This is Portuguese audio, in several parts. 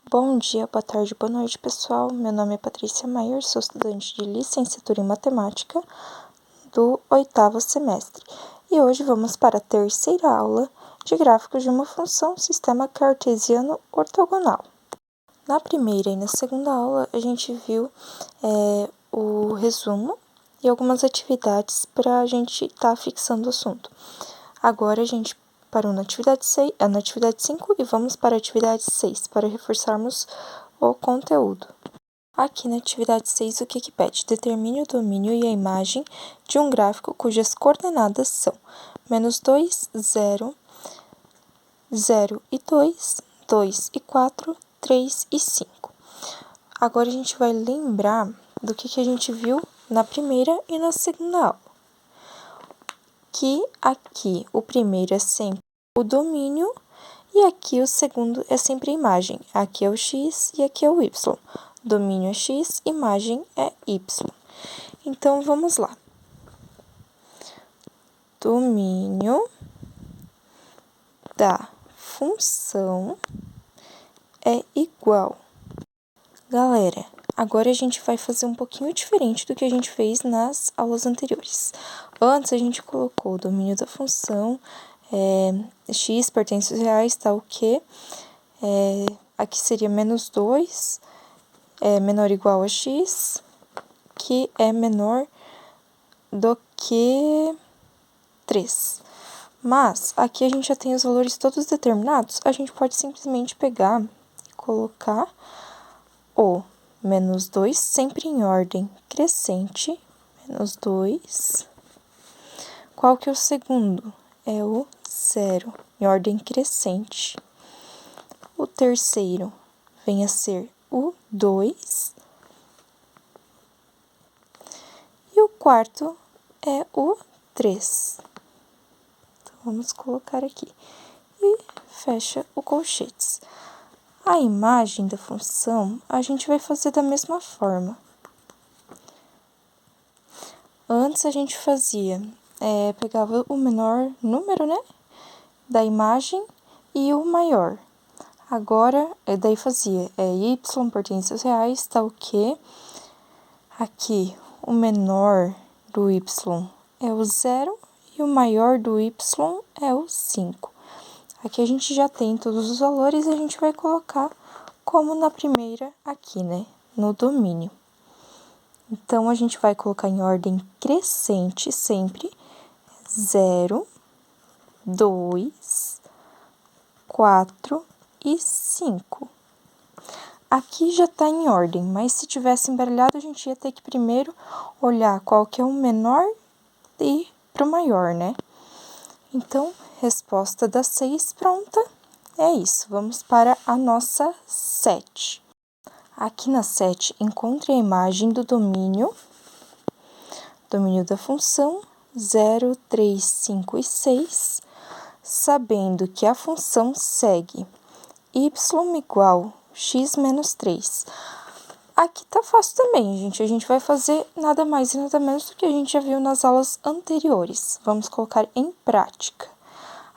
Bom dia, boa tarde, boa noite, pessoal. Meu nome é Patrícia Maier, sou estudante de licenciatura em matemática do 8º semestre. E hoje vamos para a terceira aula de gráficos de uma função sistema cartesiano ortogonal. Na primeira e na segunda aula, a gente viu o resumo e algumas atividades para a gente estar fixando o assunto. Agora, a gente parou na atividade 5 e vamos para a atividade 6, para reforçarmos o conteúdo. Aqui na atividade 6, o que pede? Determine o domínio e a imagem de um gráfico cujas coordenadas são -2, 0, 0 e 2, 2 e 4, 3 e 5. Agora, a gente vai lembrar do que a gente viu na primeira e na segunda aula. Que aqui o primeiro é sempre o domínio e aqui o segundo é sempre a imagem. Aqui é o x e aqui é o y. Domínio é x, imagem é y. Então, vamos lá. Domínio da função é igual. Galera, agora a gente vai fazer um pouquinho diferente do que a gente fez nas aulas anteriores. Antes, a gente colocou o domínio da função, x pertence aos reais, tal que, aqui seria -2, menor ou igual a x, que é menor do que 3. Mas, aqui a gente já tem os valores todos determinados, a gente pode simplesmente pegar e colocar o -2, sempre em ordem crescente, -2. Qual que é o segundo? É o 0, em ordem crescente. O terceiro vem a ser o 2. E o quarto é o 3. Então, vamos colocar aqui. E fecha o colchetes. A imagem da função, a gente vai fazer da mesma forma. Antes, a gente fazia, pegava o menor número, né, da imagem e o maior. Agora, daí fazia y pertence aos reais, tal que aqui o menor do y é o 0 e o maior do y é o 5. Aqui a gente já tem todos os valores e a gente vai colocar como na primeira aqui, né, no domínio. Então, a gente vai colocar em ordem crescente sempre 0, 2, 4 e 5. Aqui já está em ordem, mas se tivesse embaralhado, a gente ia ter que primeiro olhar qual que é o menor e ir para o maior, né? Então, resposta da 6 pronta. É isso, vamos para a nossa 7. Aqui na 7, encontre a imagem do domínio da função 0, 3, 5 e 6, sabendo que a função segue y igual x menos 3. Aqui tá fácil também, gente. A gente vai fazer nada mais e nada menos do que a gente já viu nas aulas anteriores. Vamos colocar em prática.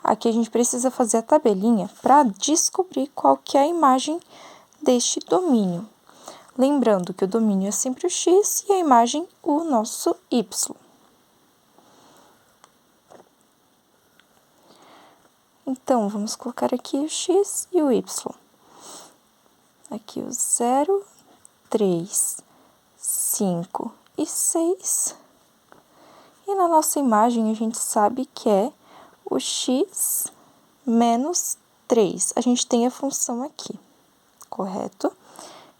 Aqui a gente precisa fazer a tabelinha para descobrir qual que é a imagem deste domínio. Lembrando que o domínio é sempre o x e a imagem o nosso y. Então, vamos colocar aqui o x e o y. Aqui o 0, 3, 5 e 6. E na nossa imagem, a gente sabe que é o x menos 3. A gente tem a função aqui, correto?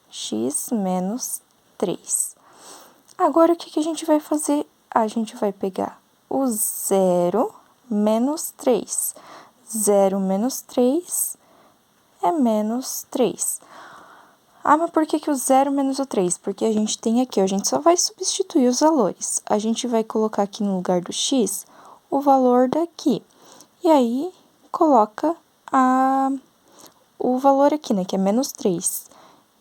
X menos 3. Agora, o que a gente vai fazer? A gente vai pegar o 0 menos 3. 0 menos 3 é menos 3. Ah, mas por que o 0 menos o 3? Porque a gente tem aqui, ó, a gente só vai substituir os valores. A gente vai colocar aqui no lugar do x o valor daqui. E aí, coloca o valor aqui, né, que é menos 3.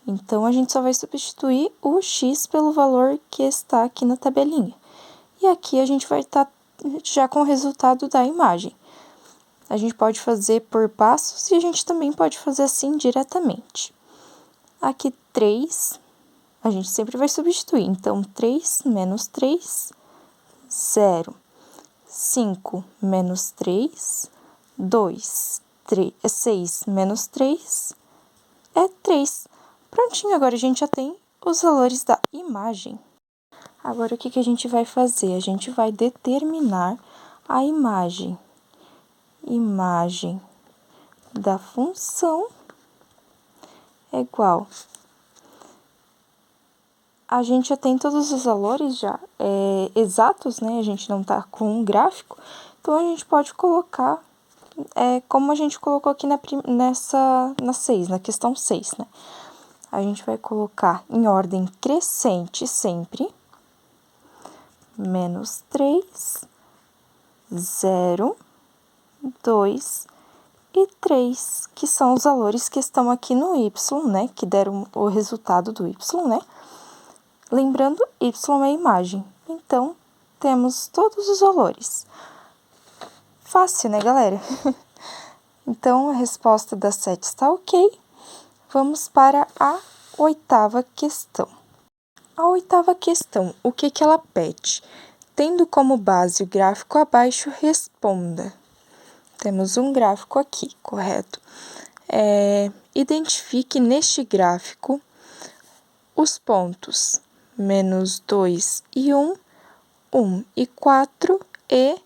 Então, a gente só vai substituir o x pelo valor que está aqui na tabelinha. E aqui a gente vai estar já com o resultado da imagem. A gente pode fazer por passos e a gente também pode fazer assim diretamente. Aqui, 3, a gente sempre vai substituir. Então, 3 menos 3, 0. 5 menos 3, 2. 6 menos 3 é 3. Prontinho, agora a gente já tem os valores da imagem. Agora, o que a gente vai fazer? A gente vai determinar a imagem. Imagem da função é igual. A gente já tem todos os valores já exatos, né? A gente não tá com um gráfico, então a gente pode colocar como a gente colocou aqui na 6, na questão 6, né? A gente vai colocar em ordem crescente sempre. Menos 3, 0, 2 e 3, que são os valores que estão aqui no y, né? Que deram o resultado do y, né? Lembrando, y é a imagem. Então, temos todos os valores. Fácil, né, galera? Então, a resposta da 7 está ok. Vamos para a 8ª questão. A 8ª questão, o que ela pede? Tendo como base o gráfico abaixo, responda. Temos um gráfico aqui, correto? Identifique neste gráfico os pontos menos 2 e 1, 1 e 4 e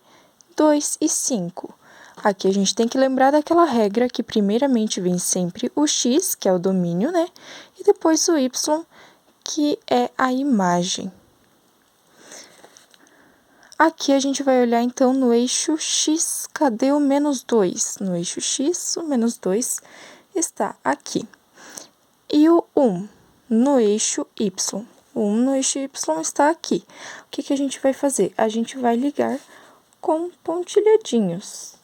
2 e 5. Aqui a gente tem que lembrar daquela regra que primeiramente vem sempre o x, que é o domínio, né? E depois o y, que é a imagem. Aqui a gente vai olhar, então, no eixo x. Cadê o menos 2? No eixo x, o menos 2 está aqui. E o 1 no eixo y. O 1 no eixo y está aqui. O que a gente vai fazer? A gente vai ligar com pontilhadinhos.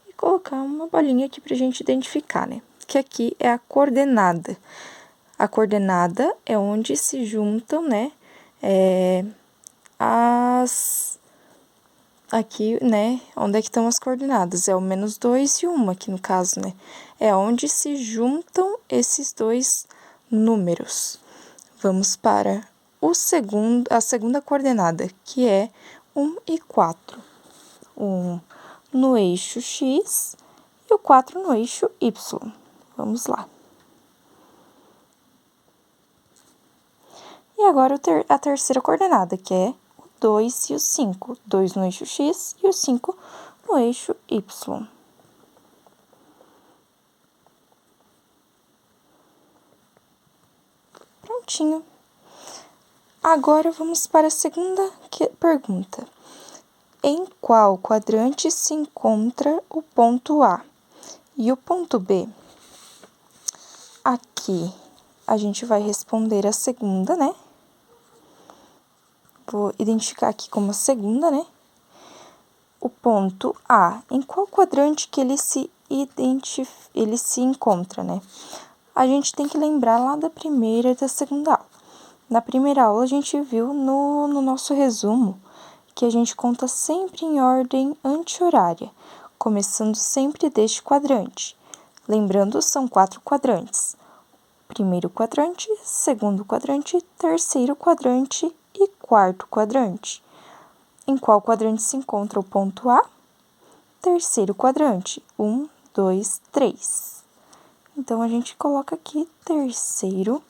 E colocar uma bolinha aqui pra gente identificar, né? Que aqui é a coordenada. A coordenada é onde se juntam, né? Aqui, né, onde é que estão as coordenadas? É o menos 2 e 1 aqui no caso, né? É onde se juntam esses dois números. Vamos para a segunda coordenada, que é 1 e 4. 1 no eixo x e o 4 no eixo y. Vamos lá. E agora a terceira coordenada, que é o 2 e o 5. 2 no eixo x e o 5 no eixo y. Prontinho. Agora, vamos para a segunda pergunta. Em qual quadrante se encontra o ponto A e o ponto B? Aqui, a gente vai responder a segunda, né? Vou identificar aqui como a segunda, né? O ponto A, em qual quadrante que ele se encontra, né? A gente tem que lembrar lá da primeira e da segunda aula. Na primeira aula, a gente viu no nosso resumo que a gente conta sempre em ordem anti-horária, começando sempre deste quadrante. Lembrando, são 4 quadrantes. Primeiro quadrante, segundo quadrante, terceiro quadrante e quarto quadrante. Em qual quadrante se encontra o ponto A? Terceiro quadrante, 1, 2, 3. Então, a gente coloca aqui terceiro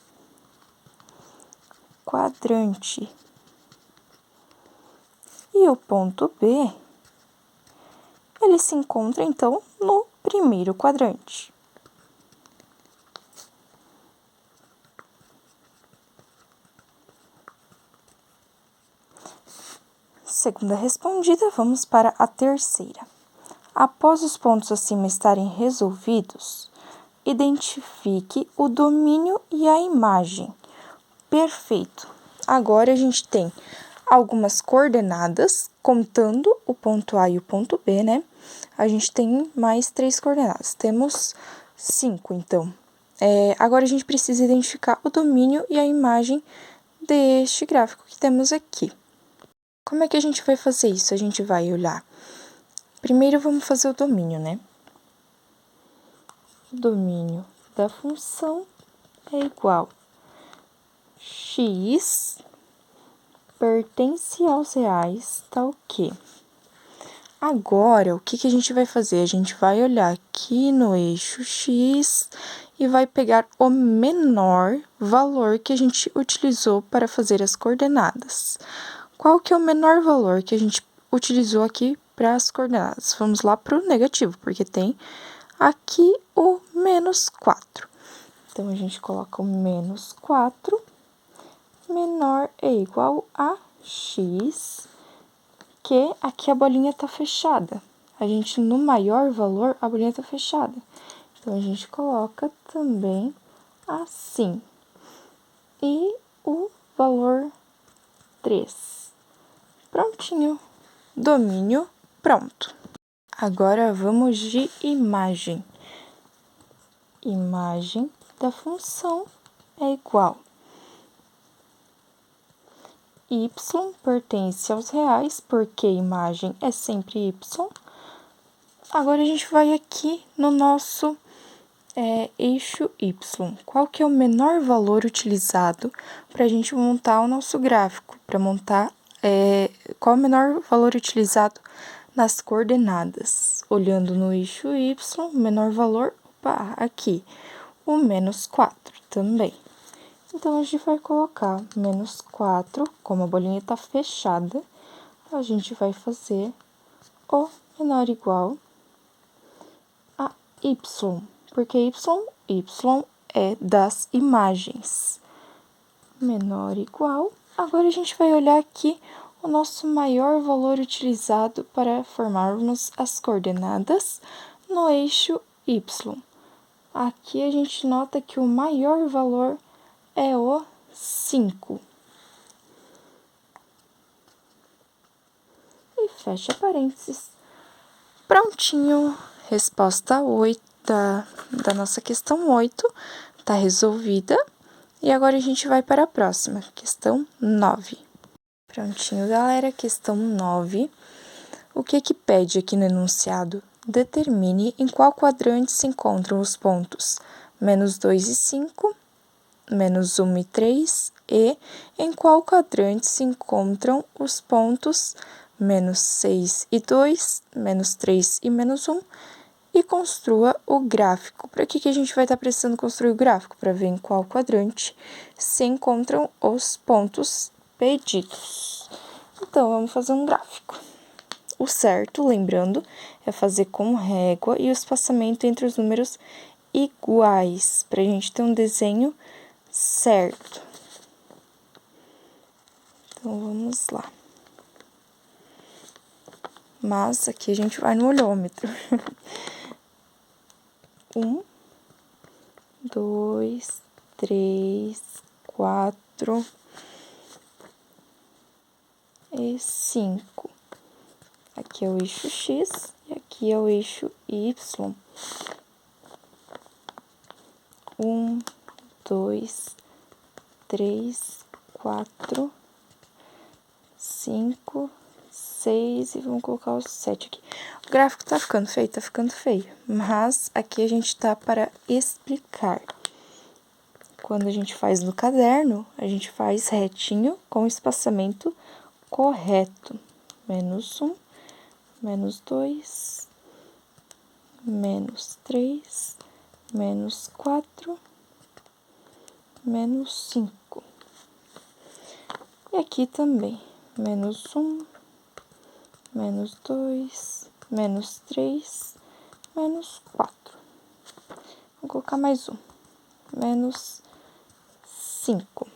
quadrante. E o ponto B, ele se encontra, então, no primeiro quadrante. Segunda respondida, vamos para a terceira. Após os pontos acima estarem resolvidos, identifique o domínio e a imagem. Perfeito. Agora, a gente tem algumas coordenadas, contando o ponto A e o ponto B, né? A gente tem mais 3 coordenadas. Temos 5, então. Agora, a gente precisa identificar o domínio e a imagem deste gráfico que temos aqui. Como é que a gente vai fazer isso? A gente vai olhar. Primeiro, vamos fazer o domínio, né? O domínio da função é igual x pertence aos reais, tá o quê? Agora, o que a gente vai fazer? A gente vai olhar aqui no eixo x e vai pegar o menor valor que a gente utilizou para fazer as coordenadas. Qual que é o menor valor que a gente utilizou aqui para as coordenadas? Vamos lá para o negativo, porque tem aqui o menos 4. Então, a gente coloca o menos 4, menor é igual a x, que aqui a bolinha está fechada. A gente, no maior valor, a bolinha está fechada. Então, a gente coloca também assim. E o valor 3. Prontinho. Domínio pronto. Agora, vamos de imagem. Imagem da função é igual y pertence aos reais, porque imagem é sempre y. Agora, a gente vai aqui no nosso eixo y. Qual que é o menor valor utilizado para a gente montar o nosso gráfico? Para montar, qual é o menor valor utilizado nas coordenadas? Olhando no eixo y, o menor valor, opa, aqui, o menos 4 também. Então, a gente vai colocar menos 4, como a bolinha está fechada, a gente vai fazer o menor igual a y, porque y é das imagens. Menor igual. Agora, a gente vai olhar aqui o nosso maior valor utilizado para formarmos as coordenadas no eixo y. Aqui, a gente nota que o maior valor é o 5. E fecha parênteses. Prontinho. Resposta 8 da nossa questão 8 tá resolvida. E agora a gente vai para a próxima, questão 9. Prontinho, galera, questão 9. O que pede aqui no enunciado? Determine em qual quadrante se encontram os pontos menos 2 e 5, menos 1 e 3, e em qual quadrante se encontram os pontos menos 6 e 2, menos 3 e menos 1, e construa o gráfico. Para que a gente vai estar precisando construir o gráfico? Para ver em qual quadrante se encontram os pontos pedidos. Então, vamos fazer um gráfico. O certo, lembrando, é fazer com régua e o espaçamento entre os números iguais, para a gente ter um desenho certo. Então, vamos lá. Mas aqui a gente vai no olhômetro. 1, 2, 3, 4 e 5. Aqui é o eixo X e aqui é o eixo Y. 1, 2, 3, 4, 5, 6 e vamos colocar o 7 aqui. O gráfico tá ficando feio, mas aqui a gente tá para explicar. Quando a gente faz no caderno, a gente faz retinho com espaçamento correto. Menos 1, menos 2, menos 3, menos 4, menos 5. E aqui também, menos 1, menos 2, menos 3, menos 4. Vou colocar mais um, menos 5.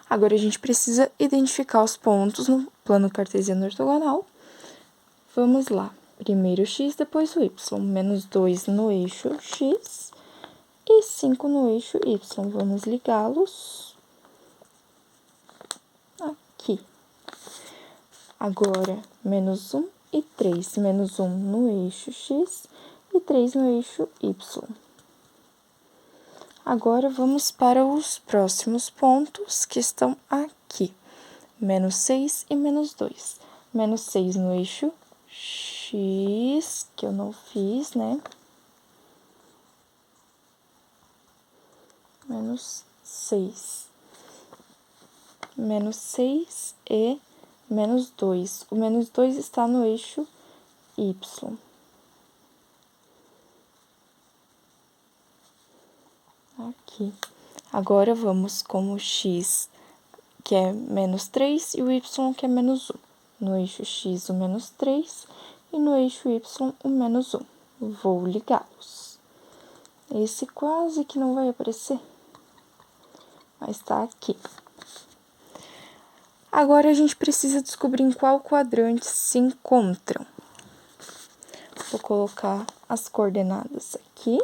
Agora, a gente precisa identificar os pontos no plano cartesiano ortogonal. Vamos lá. Primeiro o x, depois o y. Menos 2 no eixo x e 5 no eixo y. Vamos ligá-los aqui. Agora, menos 1 e 3. Menos 1 no eixo x e 3 no eixo y. Agora, vamos para os próximos pontos que estão aqui. Menos 6 e menos 2. Menos 6 no eixo x, que eu não fiz, né? menos 6. Menos 6 e menos 2. O menos 2 está no eixo Y. Aqui. Agora, vamos com o x, que é menos 3, e o y, que é menos 1. No eixo x, o menos 3, e no eixo y, o menos 1. Vou ligá-los. Esse quase que não vai aparecer, mas tá aqui. Agora, a gente precisa descobrir em qual quadrante se encontram. Vou colocar as coordenadas aqui.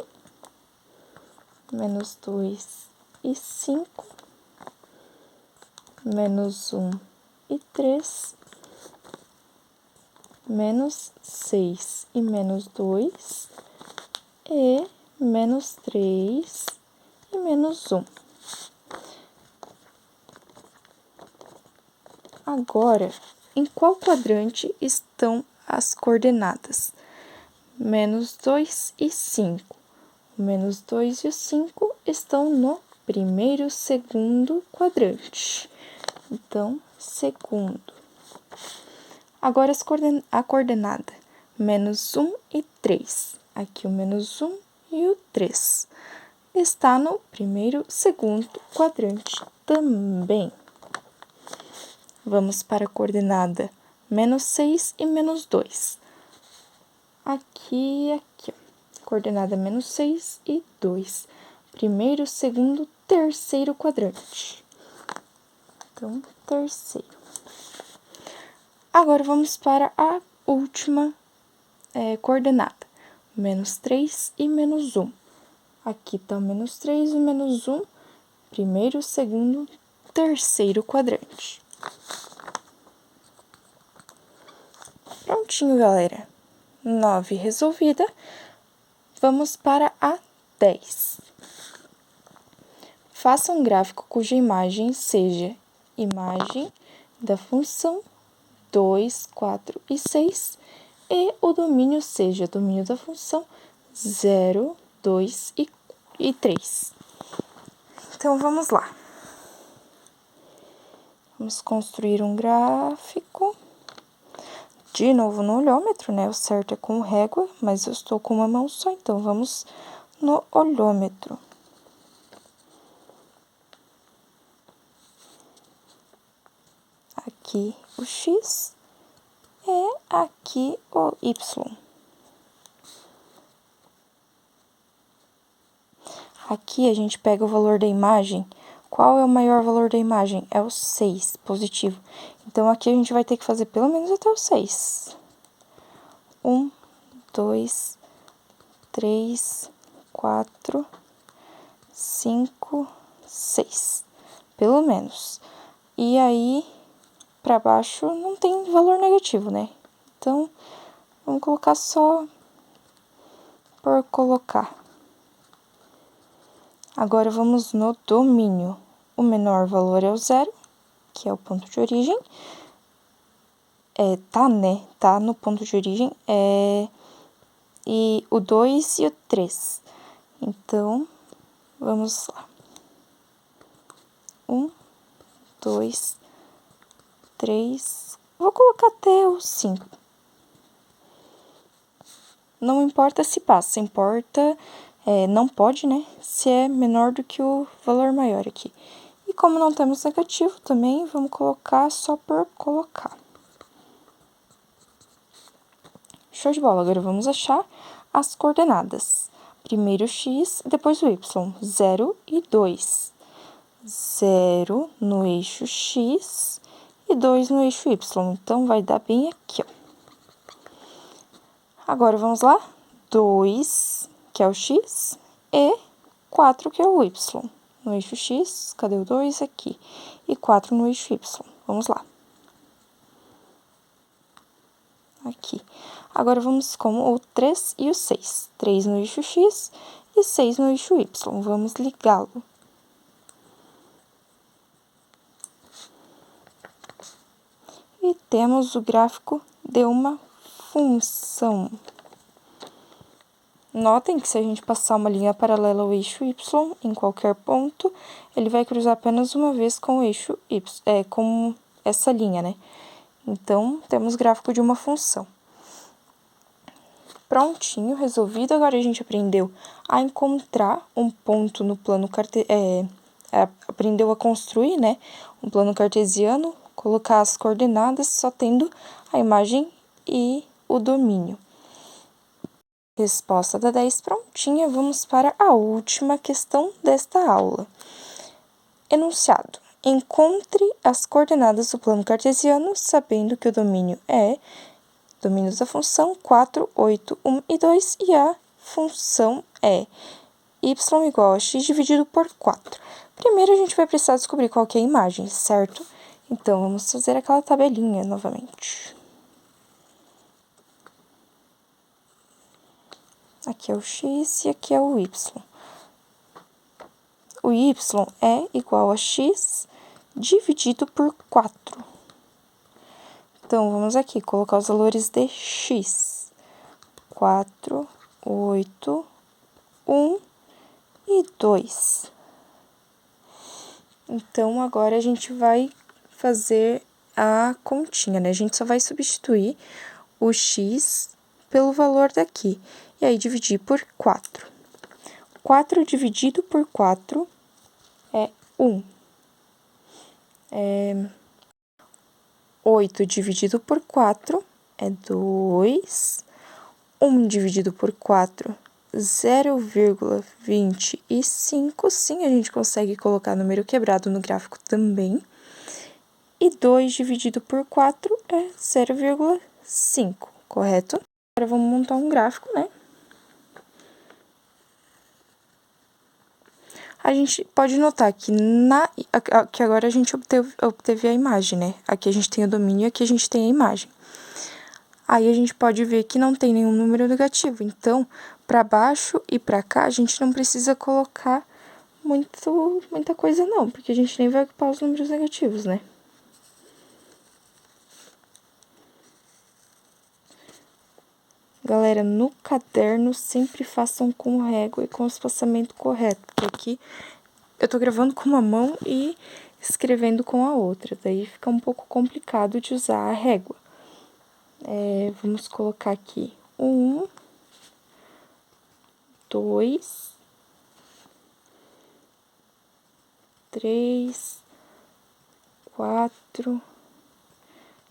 Menos 2 e 5. Menos 1 e 3. Menos 6 e menos 2. E menos 3 e menos 1. Agora, em qual quadrante estão as coordenadas? Menos 2 e 5. O menos 2 e o 5 estão no primeiro e segundo quadrante. Então, segundo. Agora, a coordenada menos 1 e 3. Aqui o menos 1 e o 3. Está no primeiro e segundo quadrante também. Vamos para a coordenada menos 6 e menos 2. Aqui e aqui, ó. Coordenada menos 6 e 2. Primeiro, segundo, terceiro quadrante. Então, terceiro. Agora, vamos para a última coordenada. Menos 3 e menos 1. Aqui tá o menos 3 e menos 1. Primeiro, segundo, terceiro quadrante. Prontinho, galera. 9 resolvida. Vamos para a 10. Faça um gráfico cuja imagem seja imagem da função 2, 4 e 6 e o domínio seja domínio da função 0, 2 e 3. Então, vamos lá. Vamos construir um gráfico. De novo no olhômetro, né? O certo é com régua, mas eu estou com uma mão só, então vamos no olhômetro. Aqui o x e aqui o y. Aqui a gente pega o valor da imagem. Qual é o maior valor da imagem? É o 6, positivo. Então, aqui a gente vai ter que fazer pelo menos até o 6. 1, 2, 3, 4, 5, 6. Pelo menos. E aí, para baixo não tem valor negativo, né? Então, vamos colocar só por colocar. Agora, vamos no domínio. O menor valor é o 0, que é o ponto de origem. Tá, né? Tá no ponto de origem. E o 2 e o 3. Então, vamos lá. 1, 2, 3. Vou colocar até o 5. Não importa se passa, importa... não pode, né? Se é menor do que o valor maior aqui. E como não temos negativo também, vamos colocar só por colocar. Show de bola. Agora, vamos achar as coordenadas. Primeiro o x, depois o y. 0 e 2. 0 no eixo x e 2 no eixo y. Então, vai dar bem aqui, ó. Agora, vamos lá. 2, que é o x, e 4, que é o y. No eixo x, cadê o 2? Aqui. E 4 no eixo y. Vamos lá. Aqui. Agora, vamos com o 3 e o 6. 3 no eixo x e 6 no eixo y. Vamos ligá-lo. E temos o gráfico de uma função. Notem que se a gente passar uma linha paralela ao eixo y em qualquer ponto, ele vai cruzar apenas uma vez com o eixo y, com essa linha, né? Então, temos gráfico de uma função. Prontinho, resolvido. Agora a gente aprendeu a encontrar um ponto no plano cartesiano, aprendeu a construir, né, um plano cartesiano, colocar as coordenadas só tendo a imagem e o domínio. Resposta da 10 prontinha, vamos para a última questão desta aula. Enunciado. Encontre as coordenadas do plano cartesiano, sabendo que o domínio é domínio da função 4, 8, 1 e 2, e a função é y igual a x dividido por 4. Primeiro, a gente vai precisar descobrir qual que é a imagem, certo? Então, vamos fazer aquela tabelinha novamente. Aqui é o x e aqui é o y. O y é igual a x dividido por 4. Então, vamos aqui colocar os valores de x. 4, 8, 1 e 2. Então, agora a gente vai fazer a continha, né? A gente só vai substituir o x pelo valor daqui. E aí, dividir por 4. 4 dividido por 4 é 1. 8 dividido por 4 é 2. 1 dividido por 4, 0,25. Sim, a gente consegue colocar número quebrado no gráfico também. E 2 dividido por 4 é 0,5, correto? Agora, vamos montar um gráfico, né? A gente pode notar que, que agora a gente obteve a imagem, né? Aqui a gente tem o domínio e aqui a gente tem a imagem. Aí a gente pode ver que não tem nenhum número negativo. Então, para baixo e para cá, a gente não precisa colocar muita coisa não, porque a gente nem vai ocupar os números negativos, né? Galera, no caderno, sempre façam com régua e com o espaçamento correto, porque aqui eu tô gravando com uma mão e escrevendo com a outra, daí fica um pouco complicado de usar a régua. Vamos colocar aqui 1, 2, 3, 4,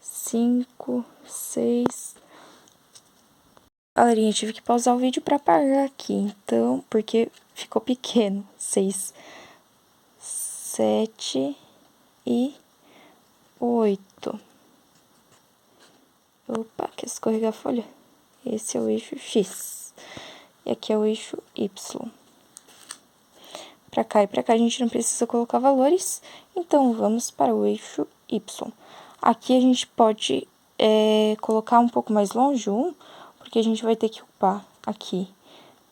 5, 6... Galerinha, eu tive que pausar o vídeo para apagar aqui, então, porque ficou pequeno. 6, 7 e 8. Opa, quer escorregar a folha? Esse é o eixo X. E aqui é o eixo Y. Para cá e para cá a gente não precisa colocar valores, então vamos para o eixo Y. Aqui a gente pode colocar um pouco mais longe o 1, porque a gente vai ter que ocupar aqui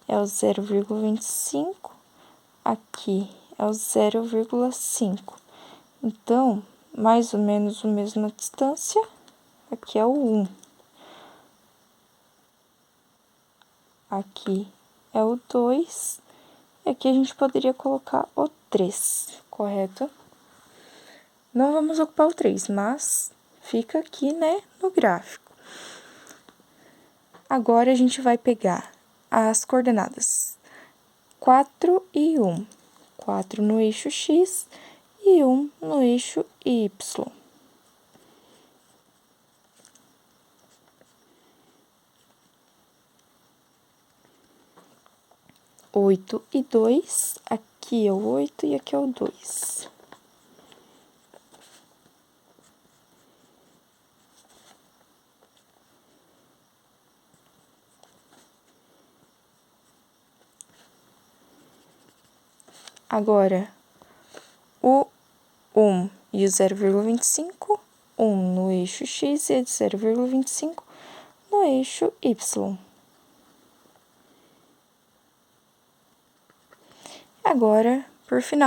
é o 0,25, aqui é o 0,5. Então, mais ou menos a mesma distância, aqui é o 1. Aqui é o 2, e aqui a gente poderia colocar o 3, correto? Não vamos ocupar o 3, mas fica aqui, né, no gráfico. Agora, a gente vai pegar as coordenadas 4 e 1. 4 no eixo X e 1 no eixo Y. Oito e 2, aqui é o 8 e aqui é o 2. Agora, o 1 e o 0,25, 1 no eixo X e 0,25 no eixo Y. Agora, por final,